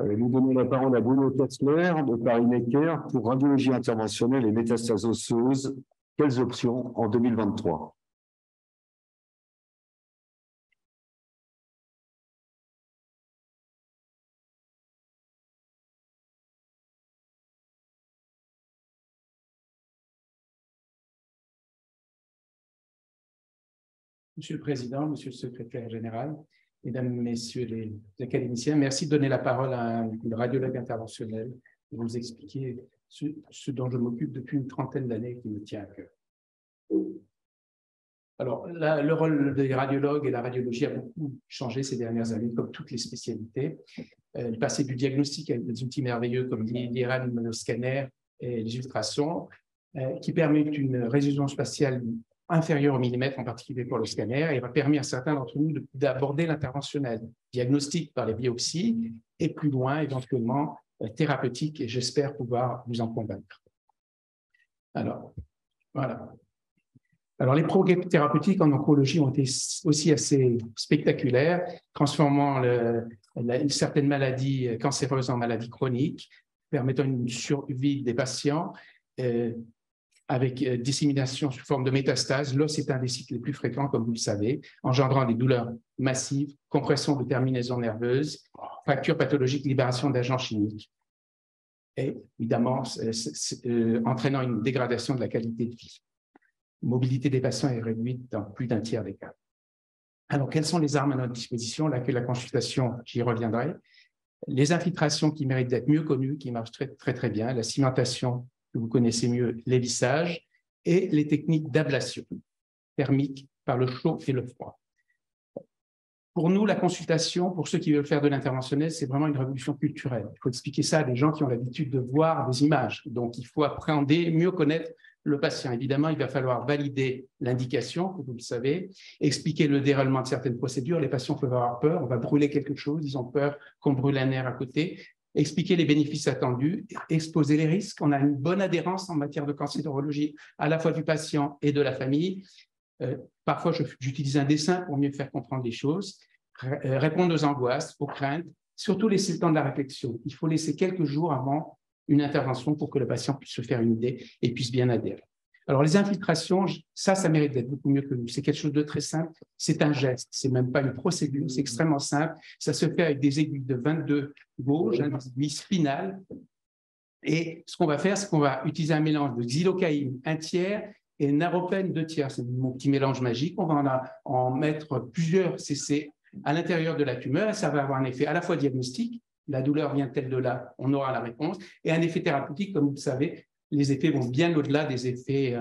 Nous donnons la parole à Bruno Kessler de Paris Necker pour radiologie interventionnelle et métastases osseuses. Quelles options en 2023? Monsieur le Président, Monsieur le Secrétaire général, Mesdames, Messieurs les académiciens, merci de donner la parole à un radiologue interventionnel pour vous expliquer ce dont je m'occupe depuis une trentaine d'années qui me tient à cœur. Alors, le rôle des radiologues et la radiologie a beaucoup changé ces dernières années, comme toutes les spécialités. Passer du diagnostic avec des outils merveilleux comme l'IRM, le scanner et les ultrasons, qui permettent une résolution spatiale inférieure au millimètre, en particulier pour le scanner, et va permettre à certains d'entre nous d'aborder l'interventionnel, diagnostic par les biopsies, et plus loin, éventuellement, thérapeutique, et j'espère pouvoir vous en convaincre. Alors, voilà. Alors, les progrès thérapeutiques en oncologie ont été aussi assez spectaculaires, transformant certaines maladies cancéreuses en maladies chroniques, permettant une survie des patients, avec dissémination sous forme de métastases. L'os est un des cycles les plus fréquents, comme vous le savez, engendrant des douleurs massives, compression de terminaisons nerveuses, fractures pathologiques, libération d'agents chimiques, et évidemment entraînant une dégradation de la qualité de vie. La mobilité des patients est réduite dans plus d'un tiers des cas. Alors, quelles sont les armes à notre disposition? Là, que la consultation, j'y reviendrai. Les infiltrations qui méritent d'être mieux connues, qui marchent très bien, la cimentation, que vous connaissez mieux, les lissages, et les techniques d'ablation thermique par le chaud et le froid. Pour nous, la consultation, pour ceux qui veulent faire de l'interventionnel, c'est vraiment une révolution culturelle. Il faut expliquer ça à des gens qui ont l'habitude de voir des images. Donc, il faut appréhender, mieux connaître le patient. Évidemment, il va falloir valider l'indication, comme vous le savez, expliquer le déroulement de certaines procédures. Les patients peuvent avoir peur, on va brûler quelque chose, ils ont peur qu'on brûle un nerf à côté. Expliquer les bénéfices attendus, exposer les risques. On a une bonne adhérence en matière de cancérologie, à la fois du patient et de la famille. Parfois, j'utilise un dessin pour mieux faire comprendre les choses. Répondre aux angoisses, aux craintes, surtout laisser le temps de la réflexion. Il faut laisser quelques jours avant une intervention pour que le patient puisse se faire une idée et puisse bien adhérer. Alors, les infiltrations, ça mérite d'être beaucoup mieux connu. C'est quelque chose de très simple. C'est un geste, c'est même pas une procédure, c'est extrêmement simple. Ça se fait avec des aiguilles de 22 gauge, des aiguilles spinales. Et ce qu'on va faire, c'est qu'on va utiliser un mélange de xylocaïne 1 tiers et naropène 2 tiers. C'est mon petit mélange magique. On va en mettre plusieurs cc à l'intérieur de la tumeur et ça va avoir un effet à la fois diagnostique, la douleur vient-elle de là, on aura la réponse, et un effet thérapeutique, comme vous le savez, les effets vont bien au-delà des effets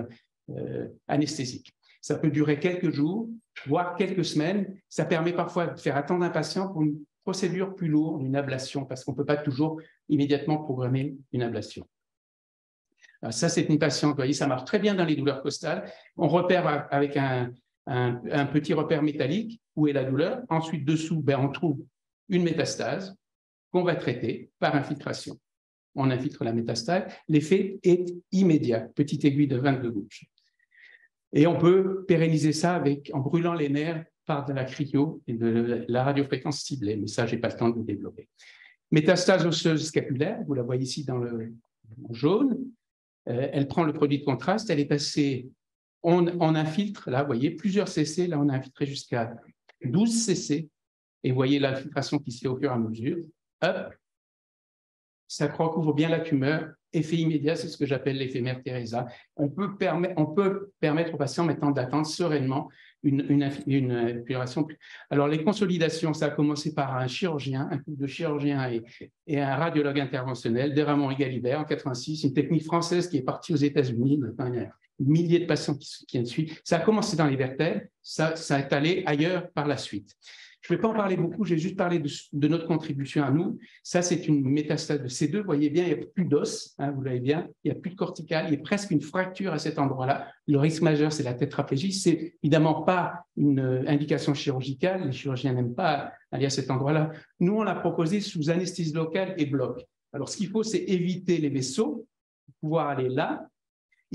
anesthésiques. Ça peut durer quelques jours, voire quelques semaines. Ça permet parfois de faire attendre un patient pour une procédure plus lourde, une ablation, parce qu'on ne peut pas toujours immédiatement programmer une ablation. Alors ça, c'est une patiente, vous voyez, ça marche très bien dans les douleurs costales. On repère avec un petit repère métallique où est la douleur. Ensuite, dessous, on trouve une métastase qu'on va traiter par infiltration. On infiltre la métastase, l'effet est immédiat, petite aiguille de 22 gauge. Et on peut pérenniser ça en brûlant les nerfs par de la cryo et de la radiofréquence ciblée, mais ça, je n'ai pas le temps de vous développer. Métastase osseuse scapulaire, vous la voyez ici dans le jaune, elle prend le produit de contraste, elle est passée, on infiltre, là, vous voyez, plusieurs cc, là, on a infiltré jusqu'à 12 cc, et vous voyez l'infiltration qui se fait au fur et à mesure. Hop, ça recouvre bien la tumeur. Effet immédiat, c'est ce que j'appelle l'effet Mère Teresa. On peut permettre aux patients maintenant d'attendre sereinement une amélioration. Alors, les consolidations, ça a commencé par un chirurgien, un couple de chirurgiens et un radiologue interventionnel, Deramon et Galibert, en 86, une technique française qui est partie aux États-Unis. Il y a milliers de patients qui en suivent. Ça a commencé dans les vertèbres, ça est allé ailleurs par la suite. Je ne vais pas en parler beaucoup, j'ai juste parlé de notre contribution à nous. Ça, c'est une métastase de C2. Vous voyez bien, il n'y a plus d'os, hein, vous l'avez bien, il n'y a plus de cortical, il y a presque une fracture à cet endroit-là. Le risque majeur, c'est la tétraplégie. Ce n'est évidemment pas une indication chirurgicale, les chirurgiens n'aiment pas aller à cet endroit-là. Nous, on l'a proposé sous anesthésie locale et bloc. Alors, ce qu'il faut, c'est éviter les vaisseaux, pouvoir aller là.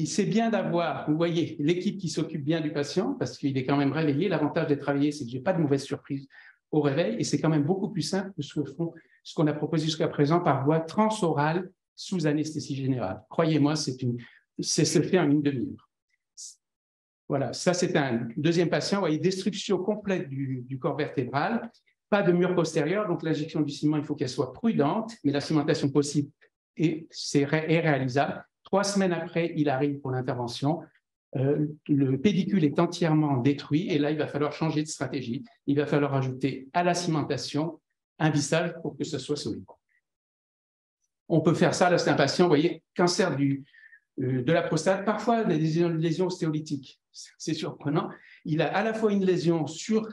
C'est bien d'avoir, vous voyez, l'équipe qui s'occupe bien du patient, parce qu'il est quand même réveillé. L'avantage d'être réveillé, c'est que je n'ai pas de mauvaise surprise au réveil, et c'est quand même beaucoup plus simple que ce que font ce qu'on a proposé jusqu'à présent par voie transorale sous anesthésie générale. Croyez-moi, c'est se fait en une demi-heure. Voilà, ça c'est un deuxième patient. Vous voyez, destruction complète du corps vertébral, pas de mur postérieur, donc l'injection du ciment, il faut qu'elle soit prudente, mais la cimentation possible est réalisable. 3 semaines après, il arrive pour l'intervention. Le pédicule est entièrement détruit et là, il va falloir changer de stratégie. Il va falloir ajouter à la cimentation un vissage pour que ce soit solide. On peut faire ça, là c'est un patient, vous voyez, cancer de la prostate, parfois des lésions ostéolytiques. C'est surprenant. Il a à la fois une lésion sur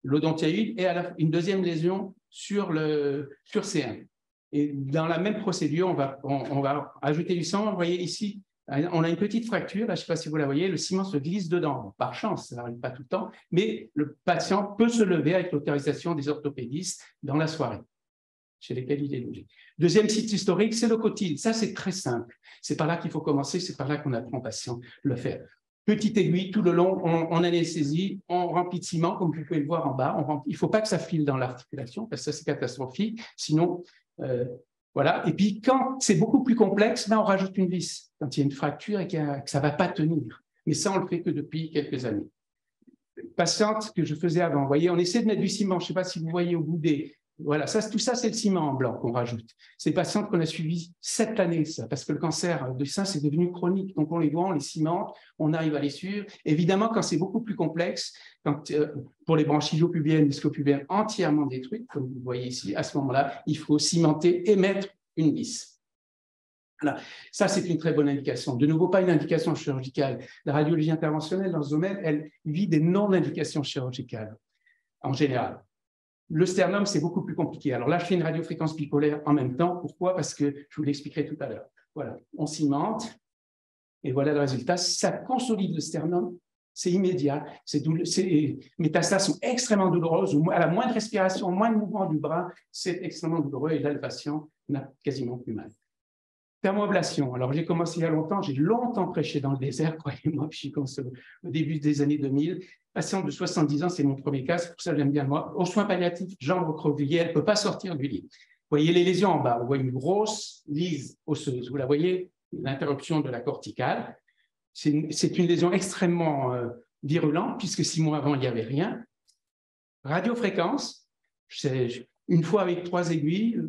l'odontiaïde et une deuxième lésion sur C1. Et dans la même procédure, on va ajouter du sang. Vous voyez ici, on a une petite fracture. Là, je ne sais pas si vous la voyez, le ciment se glisse dedans. Par chance, ça n'arrive pas tout le temps, mais le patient peut se lever avec l'autorisation des orthopédistes dans la soirée, chez lesquels il est logé. Deuxième site historique, c'est le cotyle. Ça, c'est très simple. C'est par là qu'il faut commencer, c'est par là qu'on apprend aux patients de le faire. Petite aiguille, tout le long, on anesthésie, on remplit de ciment, comme vous pouvez le voir en bas. Il ne faut pas que ça file dans l'articulation, parce que ça, c'est catastrophique. Sinon, voilà. Et puis, quand c'est beaucoup plus complexe, là, on rajoute une vis. Quand il y a une fracture et que ça ne va pas tenir. Mais ça, on le fait que depuis quelques années. Patiente que je faisais avant, vous voyez, on essaie de mettre du ciment. Je ne sais pas si vous voyez au bout des... Voilà, tout ça, c'est le ciment en blanc qu'on rajoute. C'est des patientes qu'on a suivies 7 années, ça, parce que le cancer du sein, c'est devenu chronique. Donc, on les voit, on les cimente, on arrive à les suivre. Évidemment, quand c'est beaucoup plus complexe, pour les branches iliopubiennes, ischiopubiennes entièrement détruites, comme vous voyez ici, à ce moment-là, il faut cimenter et mettre une vis. Voilà. Ça, c'est une très bonne indication. De nouveau, pas une indication chirurgicale. La radiologie interventionnelle, dans ce domaine, elle vit des non-indications chirurgicales, en général. Le sternum, c'est beaucoup plus compliqué. Alors là, je fais une radiofréquence bipolaire en même temps. Pourquoi? Parce que je vous l'expliquerai tout à l'heure. Voilà, on cimente et voilà le résultat. Ça consolide le sternum, c'est immédiat. Les métastases sont extrêmement douloureuses. À la moindre respiration, au moindre mouvement du bras, c'est extrêmement douloureux et là, le patient n'a quasiment plus mal. Thermoablation. Alors, j'ai commencé il y a longtemps, j'ai longtemps prêché dans le désert, croyez-moi, puis j'ai commencé au début des années 2000. Patiente de 70 ans, c'est mon premier cas, c'est pour ça que j'aime bien moi. Aux soins palliatifs, jambe recroquevillée, elle ne peut pas sortir du lit. Vous voyez les lésions en bas, vous voyez une grosse lise osseuse, vous la voyez, l'interruption de la corticale. C'est une lésion extrêmement virulente, puisque 6 mois avant, il n'y avait rien. Radiofréquence, une fois avec 3 aiguilles,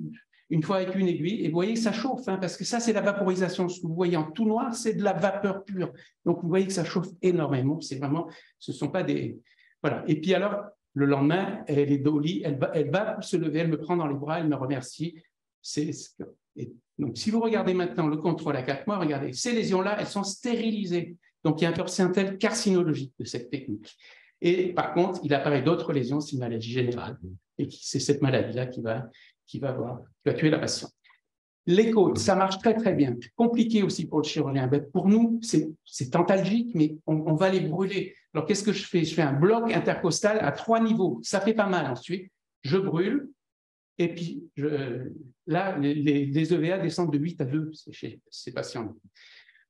une fois avec une aiguille, et vous voyez que ça chauffe, hein, parce que ça, c'est la vaporisation. Ce que vous voyez en tout noir, c'est de la vapeur pure. Donc, vous voyez que ça chauffe énormément. C'est vraiment, ce ne sont pas des... Voilà. Et puis alors, le lendemain, elle est au lit, elle va se lever, elle me prend dans les bras, elle me remercie. Et donc, si vous regardez maintenant le contrôle à 4 mois, regardez, ces lésions-là, elles sont stérilisées. Donc, il y a un pourcentage carcinologique de cette technique. Et par contre, il apparaît d'autres lésions, c'est une maladie générale. Et c'est cette maladie-là qui va tuer la patiente. Les côtes, ça marche très, très bien. Compliqué aussi pour le chirurgien. Pour nous, c'est antalgique, mais on va les brûler. Alors, qu'est-ce que je fais? Je fais un bloc intercostal à 3 niveaux. Ça fait pas mal ensuite. Je brûle. Et puis, là, les EVA descendent de 8 à 2 chez ces patients.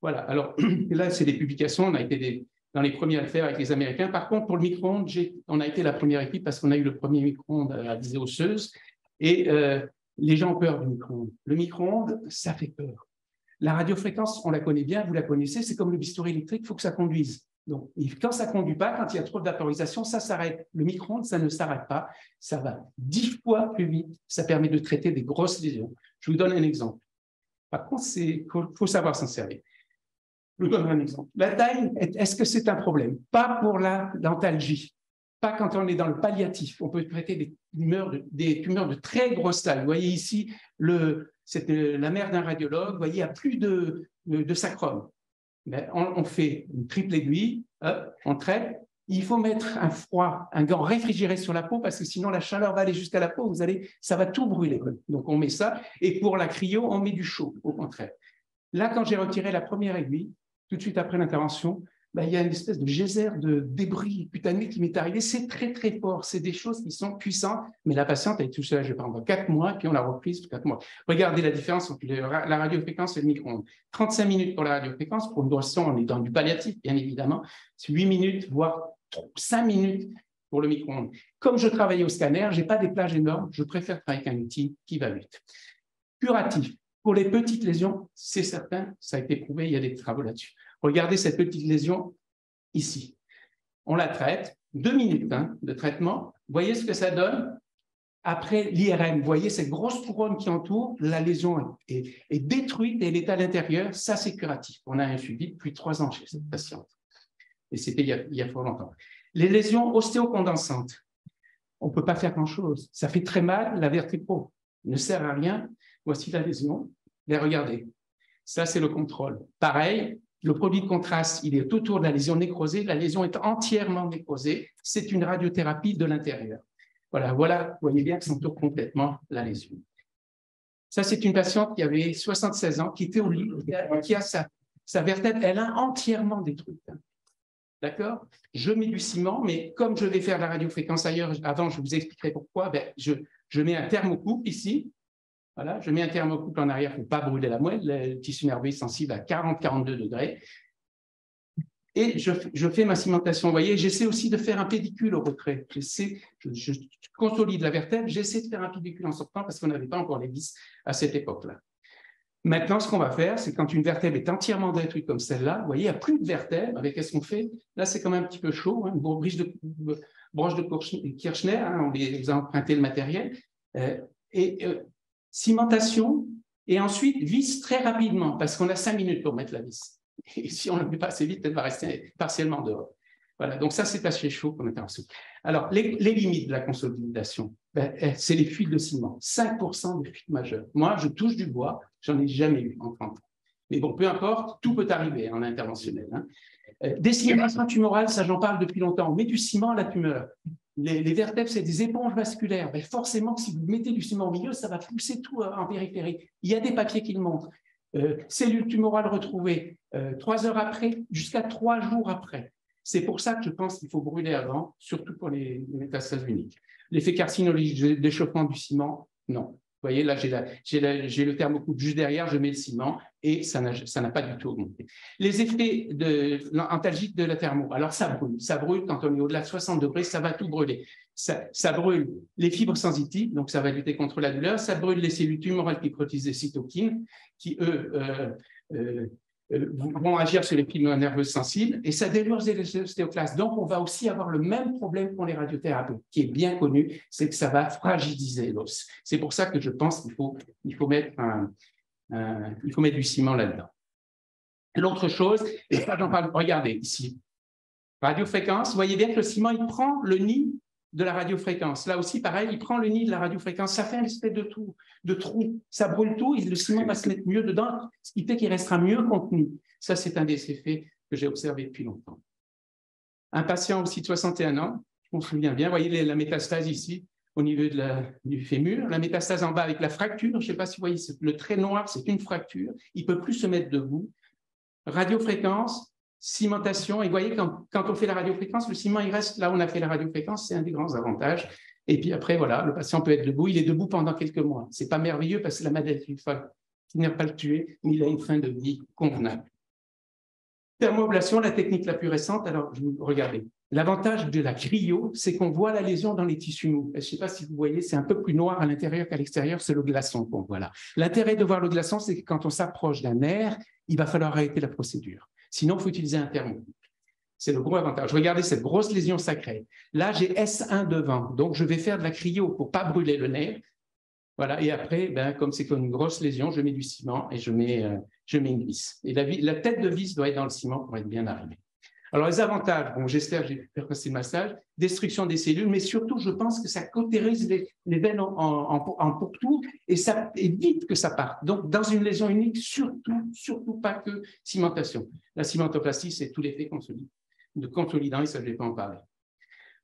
Voilà. Alors, là, c'est des publications. On a été dans les premiers à le faire avec les Américains. Par contre, pour le micro-ondes, on a été la première équipe parce qu'on a eu le premier micro-ondes à visée osseuse. Et les gens ont peur du micro-ondes. Le micro-ondes, ça fait peur. La radiofréquence, on la connaît bien, vous la connaissez, c'est comme le bistouri électrique, il faut que ça conduise. Donc, quand ça ne conduit pas, quand il y a trop de vaporisation, ça s'arrête. Le micro-ondes, ça ne s'arrête pas, ça va 10 fois plus vite, ça permet de traiter des grosses lésions. Je vous donne un exemple. Par contre, il faut savoir s'en servir. Je vous donne un exemple. La taille, est-ce que c'est un problème? Pas pour la dentalgie. Pas quand on est dans le palliatif. On peut traiter des tumeurs de très grosse taille. Vous voyez ici, c'est la mère d'un radiologue. Vous voyez, il n'y a plus de sacrum. Mais on fait une triple aiguille, on traite. Il faut mettre un gant réfrigéré sur la peau parce que sinon la chaleur va aller jusqu'à la peau. Ça va tout brûler. Donc on met ça. Et pour la cryo, on met du chaud, au contraire. Là, quand j'ai retiré la première aiguille, tout de suite après l'intervention, il y a une espèce de geyser de débris cutané qui m'est arrivé. C'est très, très fort. C'est des choses qui sont puissantes. Mais la patiente a été tout seul, je pendant 4 mois, puis on l'a reprise pour 4 mois. Regardez la différence entre la radiofréquence et le micro-ondes. 35 minutes pour la radiofréquence. Pour une boisson, on est dans du palliatif, bien évidemment. C'est 8 minutes, voire 5 minutes pour le micro-ondes. Comme je travaille au scanner, je n'ai pas des plages énormes, je préfère travailler avec un outil qui va vite. Curatif. Pour les petites lésions, c'est certain, ça a été prouvé, il y a des travaux là-dessus. Regardez cette petite lésion ici. On la traite, 2 minutes de traitement. Vous voyez ce que ça donne après l'IRM. Vous voyez cette grosse couronne qui entoure, la lésion est détruite et elle est à l'intérieur. Ça, c'est curatif. On a un suivi depuis 3 ans chez cette patiente. Et c'était il y a fort longtemps. Les lésions ostéocondensantes, on ne peut pas faire grand-chose. Ça fait très mal, la vertébro ne sert à rien. Voici la lésion. Et regardez, ça, c'est le contrôle. Pareil, le produit de contraste, il est autour de la lésion nécrosée. La lésion est entièrement nécrosée. C'est une radiothérapie de l'intérieur. Voilà, vous voyez bien que ça entoure complètement la lésion. Ça, c'est une patiente qui avait 76 ans, qui était au lit, qui a sa vertèbre, elle a entièrement détruite. D'accord? Je mets du ciment, mais comme je vais faire la radiofréquence ailleurs, avant, je vous expliquerai pourquoi, je mets un thermocouple ici. Voilà, je mets un thermocouple en arrière pour ne pas brûler la moelle. Le tissu nerveux est sensible à 40-42 degrés. Et je fais ma cimentation. Vous voyez, j'essaie aussi de faire un pédicule au retrait. Je consolide la vertèbre, j'essaie de faire un pédicule en sortant parce qu'on n'avait pas encore les vis à cette époque-là. Maintenant, ce qu'on va faire, c'est quand une vertèbre est entièrement détruite comme celle-là, vous voyez, il n'y a plus de vertèbre. Avec qu'est-ce qu'on fait? Là, c'est quand même un petit peu chaud, hein, une broche de Kirchner, hein, on les a emprunté le matériel. Cimentation, et ensuite vis très rapidement, parce qu'on a 5 minutes pour mettre la vis. Et si on ne le met pas assez vite, elle va rester partiellement dehors. Voilà, donc ça, c'est assez chaud comme intervention. Alors, les limites de la consolidation, c'est les fuites de ciment. 5% de fuites majeures. Moi, je touche du bois, j'en ai jamais eu en 30 ans. Mais bon, peu importe, tout peut arriver en interventionnel. Hein. Décimation tumorale, ça j'en parle depuis longtemps. On met du ciment à la tumeur. Les vertèbres, c'est des éponges vasculaires. Mais forcément, si vous mettez du ciment au milieu, ça va pousser tout en périphérie. Il y a des papiers qui le montrent. Cellules tumorales retrouvées 3 heures après, jusqu'à 3 jours après. C'est pour ça que je pense qu'il faut brûler avant, surtout pour les métastases uniques. L'effet carcinologique, d'échauffement du ciment, non. Vous voyez, là, j'ai le thermocouple juste derrière, je mets le ciment et ça n'a pas du tout augmenté. Les effets antalgiques de la thermo, alors ça brûle quand on est au-delà de 60 degrés, ça va tout brûler. Ça brûle les fibres sensitives, donc ça va lutter contre la douleur, ça brûle les cellules tumorales qui produisent des cytokines, qui, eux, vont agir sur les fibres nerveuses sensibles, et ça dénonce les ostéoclastes. Donc, on va aussi avoir le même problème pour les radiothérapeutes, qui est bien connu, c'est que ça va fragiliser l'os. C'est pour ça que je pense qu'il faut mettre du ciment là-dedans. L'autre chose, et ça j'en parle, regardez ici, radiofréquence, vous voyez bien que le ciment, il prend le nid de la radiofréquence. Là aussi, pareil, il prend le nid de la radiofréquence. Ça fait un espèce de trou. Ça brûle tout et le ciment va se mettre mieux dedans, ce qui fait qu'il restera mieux contenu. Ça, c'est un des effets que j'ai observé depuis longtemps. Un patient aussi de 61 ans, je me souviens bien, vous voyez la métastase ici, au niveau du fémur. La métastase en bas avec la fracture, je ne sais pas si vous voyez, le trait noir, c'est une fracture. Il ne peut plus se mettre debout. Radiofréquence, cimentation, et vous voyez, quand on fait la radiofréquence, le ciment, il reste là où on a fait la radiofréquence, c'est un des grands avantages. Et puis après, voilà, le patient peut être debout, il est debout pendant quelques mois. Ce n'est pas merveilleux parce que la maladie finira pas le tuer, mais il a une fin de vie convenable. Thermoablation, la technique la plus récente, alors regardez, l'avantage de la cryo, c'est qu'on voit la lésion dans les tissus mous. Je ne sais pas si vous voyez, c'est un peu plus noir à l'intérieur qu'à l'extérieur, c'est le glaçon. Bon, voilà. L'intérêt de voir le glaçon, c'est que quand on s'approche d'un nerf, il va falloir arrêter la procédure. Sinon, il faut utiliser un thermocouple. C'est le gros avantage. Regardez cette grosse lésion sacrée. Là, j'ai S1 devant, donc je vais faire de la cryo pour ne pas brûler le nerf. Voilà. Et après, comme c'est comme une grosse lésion, je mets du ciment et je mets une vis. Et la tête de vis doit être dans le ciment pour être bien arrivée. Alors, les avantages, bon, j'espère que j'ai pu faire passer le massage, destruction des cellules, mais surtout, je pense que ça cautérise les veines en pourtour et ça évite que ça parte. Donc, dans une lésion unique, surtout pas que cimentation. La cimentoplastie, c'est tout l'effet de consolidant, et ça, je ne vais pas en parler.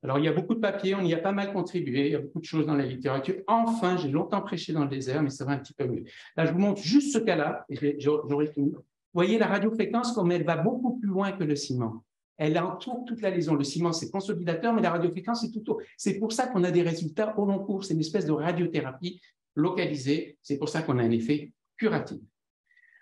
Alors, il y a beaucoup de papiers, on y a pas mal contribué, il y a beaucoup de choses dans la littérature. Enfin, j'ai longtemps prêché dans le désert, mais ça va un petit peu mieux. Là, je vous montre juste ce cas-là, et j'aurai fini. Vous voyez la radiofréquence, comme elle va beaucoup plus loin que le ciment. Elle entoure toute la lésion. Le ciment, c'est consolidateur, mais la radiofréquence, c'est tout autour. C'est pour ça qu'on a des résultats au long cours. C'est une espèce de radiothérapie localisée. C'est pour ça qu'on a un effet curatif.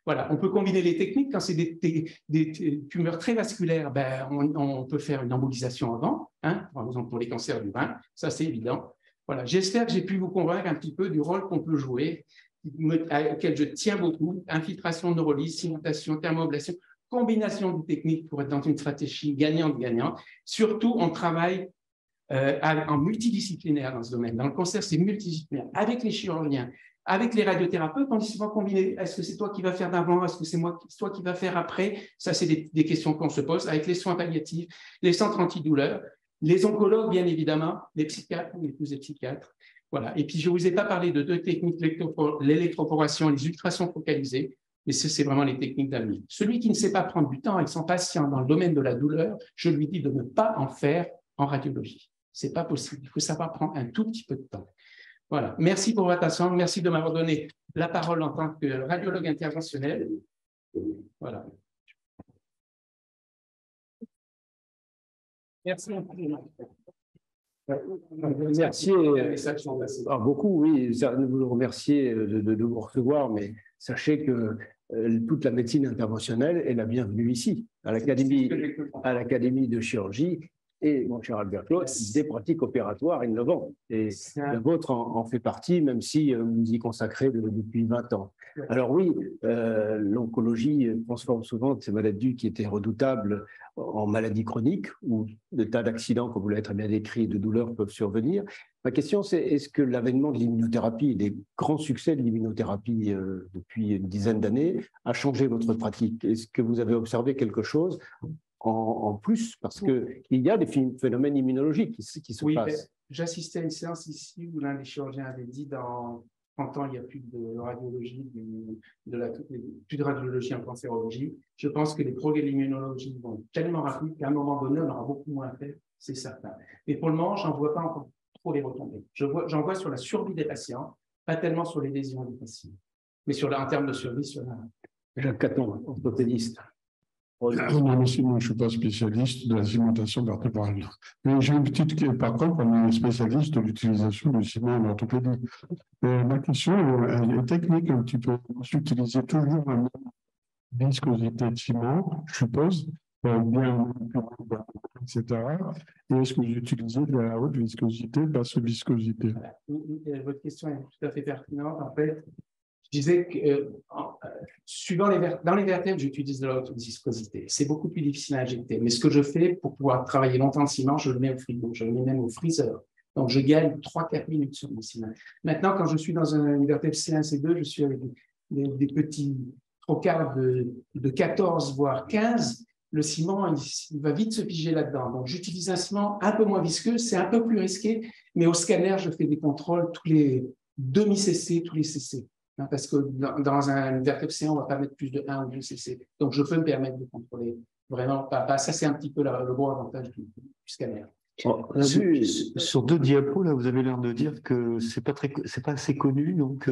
Voilà, on peut combiner les techniques. Quand c'est des tumeurs très vasculaires, on peut faire une embolisation avant. hein, par exemple pour les cancers du rein, ça c'est évident. Voilà, j'espère que j'ai pu vous convaincre un petit peu du rôle qu'on peut jouer, auquel je tiens beaucoup, infiltration, neurolyse, cimentation, thermoablation, combination de techniques pour être dans une stratégie gagnante-gagnante. Surtout, on travaille en multidisciplinaire dans ce domaine. Dans le cancer, c'est multidisciplinaire, avec les chirurgiens, avec les radiothérapeutes, on dit souvent combiné. Est-ce que c'est toi qui vas faire d'avant? Est-ce que c'est toi qui vas faire après? Ça, c'est des questions qu'on se pose avec les soins palliatifs, les centres antidouleurs, les oncologues, bien évidemment, les psychiatres, on épouse les psychiatres. Voilà. Et puis, je ne vous ai pas parlé de deux techniques, l'électroporation et les ultrasons focalisés, mais c'est vraiment les techniques d'avenir. Celui qui ne sait pas prendre du temps avec son patient dans le domaine de la douleur, je lui dis de ne pas en faire en radiologie. Ce n'est pas possible. Il faut savoir prendre un tout petit peu de temps. Voilà. Merci pour votre attention. Merci de m'avoir donné la parole en tant que radiologue interventionnel. Voilà. Merci. Merci beaucoup, oui, vous nous remercier de vous recevoir, mais sachez que toute la médecine interventionnelle est la bienvenue ici, à l'Académie de chirurgie. Et, mon cher Albert Claude, des pratiques opératoires innovantes. Et la vôtre en fait partie, même si vous y consacrez depuis 20 ans. Alors oui, l'oncologie transforme souvent ces maladies qui étaient redoutables en maladies chroniques, où de tas d'accidents, comme vous l'avez très bien décrit, de douleurs peuvent survenir. Ma question, c'est est-ce que l'avènement de l'immunothérapie, des grands succès de l'immunothérapie depuis une dizaine d'années, a changé votre pratique? Est-ce que vous avez observé quelque chose en plus, parce qu'il y a des phénomènes immunologiques qui se passent. J'assistais à une séance ici où l'un des chirurgiens avait dit dans 30 ans, il n'y a plus de radiologie, plus de radiologie en cancérologie. Je pense que les progrès de l'immunologie vont tellement rapides qu'à un moment donné, on aura beaucoup moins à faire, c'est certain. Mais pour le moment, je n'en vois pas encore trop les retombées. J'en vois sur la survie des patients, pas tellement sur les lésions des patients, mais en termes de survie sur la... Jacques Caton, orthopédiste. Non, monsieur, moi, je ne suis pas spécialiste de la cimentation vertébrale. Mais j'ai une petite. Par contre, on est spécialiste de l'utilisation du ciment en orthopédie. Ma question est technique un petit peu. Vous utilisez toujours la même viscosité de ciment, je suppose, bien, etc. Et est-ce que vous utilisez de la haute viscosité, basse viscosité? Votre question est tout à fait pertinente. En fait, je disais que dans les vertèbres, j'utilise de la haute viscosité. C'est beaucoup plus difficile à injecter. Mais ce que je fais pour pouvoir travailler longtemps le ciment, je le mets au frigo, je le mets même au freezer. Donc, je gagne 3-4 minutes sur mon ciment. Maintenant, quand je suis dans une vertèbre C1, C2, je suis avec des petits trocards de 14, voire 15. Le ciment, il va vite se figer là-dedans. Donc, j'utilise un ciment un peu moins visqueux, c'est un peu plus risqué, mais au scanner, je fais des contrôles tous les demi-cc, tous les cc. Parce que dans un vertèbre C1, on ne va pas mettre plus de 1 ou 2 cc. Donc, je peux me permettre de contrôler vraiment pas. Ça, c'est un petit peu le gros avantage du scanner. Sur 2 diapos, là, vous avez l'air de dire que c'est pas assez connu. Donc,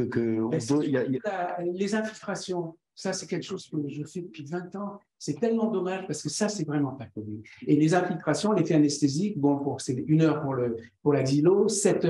les infiltrations, ça, c'est quelque chose que je fais depuis 20 ans. C'est tellement dommage parce que ça, c'est vraiment pas connu. Et les infiltrations, l'effet anesthésique, bon, c'est 1 heure pour la xylo, 7 heures